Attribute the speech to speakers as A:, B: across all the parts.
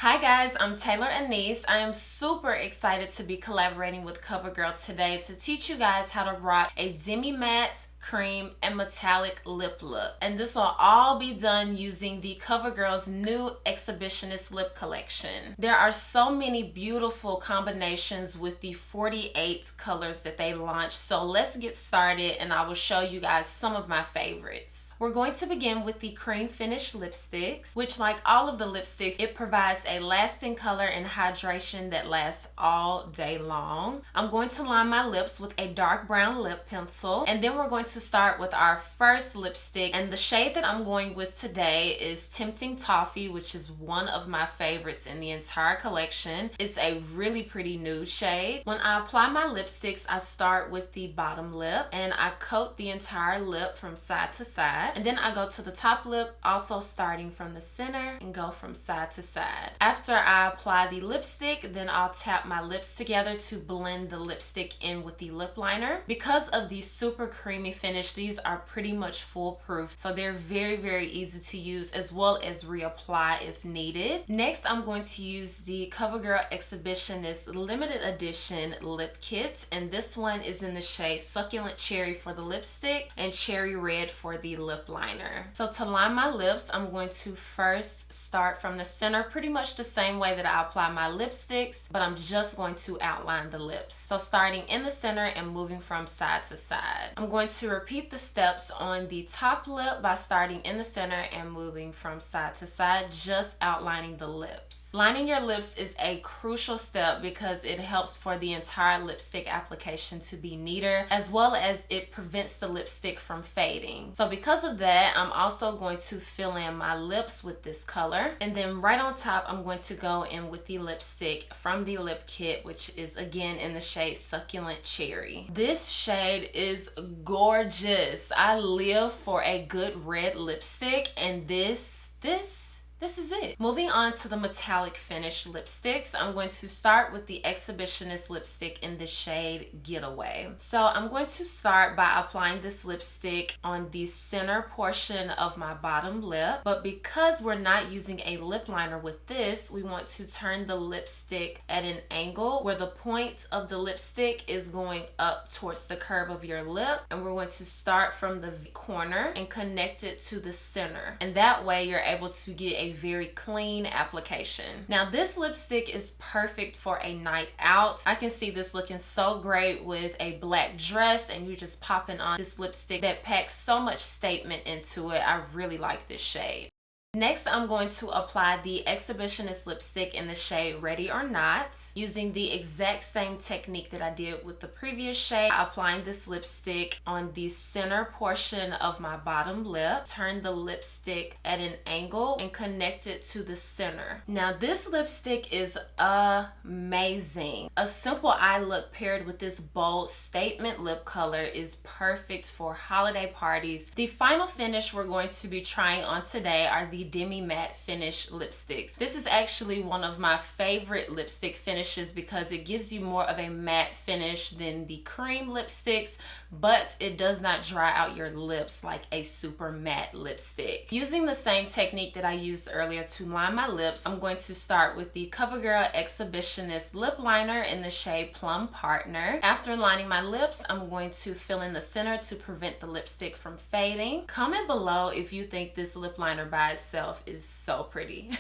A: Hi guys, I'm Taylor Anise. I am super excited to be collaborating with COVERGIRL today to teach you guys how to rock a demi-matte, cream, and metallic lip look. And this will all be done using the COVERGIRL's new Exhibitionist lip collection. There are so many beautiful combinations with the 48 colors that they launched. So let's get started and I will show you guys some of my favorites. We're going to begin with the cream finish lipsticks, which like all of the lipsticks, it provides a lasting color and hydration that lasts all day long. I'm going to line my lips with a dark brown lip pencil, and then we're going to start with our first lipstick, and the shade that I'm going with today is Tempting Toffee, which is one of my favorites in the entire collection. It's a really pretty nude shade. When I apply my lipsticks, I start with the bottom lip and I coat the entire lip from side to side. And then I go to the top lip, also starting from the center and go from side to side. After I apply the lipstick, then I'll tap my lips together to blend the lipstick in with the lip liner. Because of the super creamy finish, these are pretty much foolproof. So they're very easy to use as well as reapply if needed. Next, I'm going to use the COVERGIRL Exhibitionist limited edition lip kit. And this one is in the shade Succulent Cherry for the lipstick and Cherry Red for the lip liner. So to line my lips, I'm going to first start from the center, pretty much the same way that I apply my lipsticks, but I'm just going to outline the lips. So starting in the center and moving from side to side. I'm going to repeat the steps on the top lip by starting in the center and moving from side to side, just outlining the lips. Lining your lips is a crucial step because it helps for the entire lipstick application to be neater, as well as it prevents the lipstick from fading. So because of that, I'm also going to fill in my lips with this color, and then right on top I'm going to go in with the lipstick from the lip kit, which is again in the shade Succulent Cherry. This shade is gorgeous. I live for a good red lipstick, and this is it. Moving on to the metallic finish lipsticks, I'm going to start with the Exhibitionist lipstick in the shade Getaway. So I'm going to start by applying this lipstick on the center portion of my bottom lip, but because we're not using a lip liner with this, we want to turn the lipstick at an angle where the point of the lipstick is going up towards the curve of your lip, and we're going to start from the corner and connect it to the center, and that way you're able to get a very clean application. Now this lipstick is perfect for a night out. I can see this looking so great with a black dress, and you're just popping on this lipstick that packs so much statement into it. I really like this shade. Next, I'm going to apply the Exhibitionist lipstick in the shade Ready or Not, using the exact same technique that I did with the previous shade. Applying this lipstick on the center portion of my bottom lip, turn the lipstick at an angle and connect it to the center. Now this lipstick is amazing. A simple eye look paired with this bold statement lip color is perfect for holiday parties. The final finish we're going to be trying on today are the demi-matte finish lipsticks. This is actually one of my favorite lipstick finishes because it gives you more of a matte finish than the cream lipsticks, but it does not dry out your lips like a super matte lipstick. Using the same technique that I used earlier to line my lips, I'm going to start with the COVERGIRL Exhibitionist lip liner in the shade Plum Partner. After lining my lips, I'm going to fill in the center to prevent the lipstick from fading. Comment below if you think this lip liner by itself is so pretty.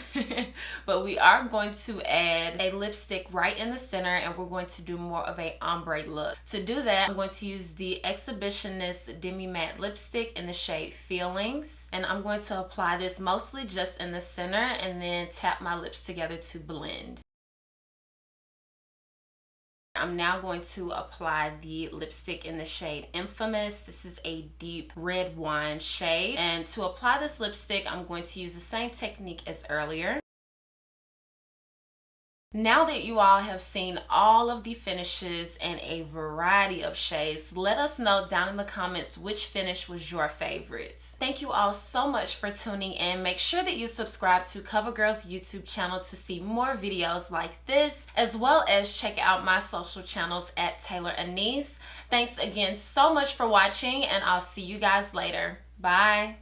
A: But we are going to add a lipstick right in the center, and we're going to do more of a ombre look. To do that, I'm going to use the Exhibitionist demi-matte lipstick in the shade Feelings, and I'm going to apply this mostly just in the center and then tap my lips together to blend. I'm now going to apply the lipstick in the shade Infamous. This is a deep red wine shade. And to apply this lipstick, I'm going to use the same technique as earlier. Now that you all have seen all of the finishes and a variety of shades, let us know down in the comments which finish was your favorite. Thank you all so much for tuning in. Make sure that you subscribe to COVERGIRL's YouTube channel to see more videos like this, as well as check out my social channels at Taylor Anise. Thanks again so much for watching, and I'll see you guys later. Bye.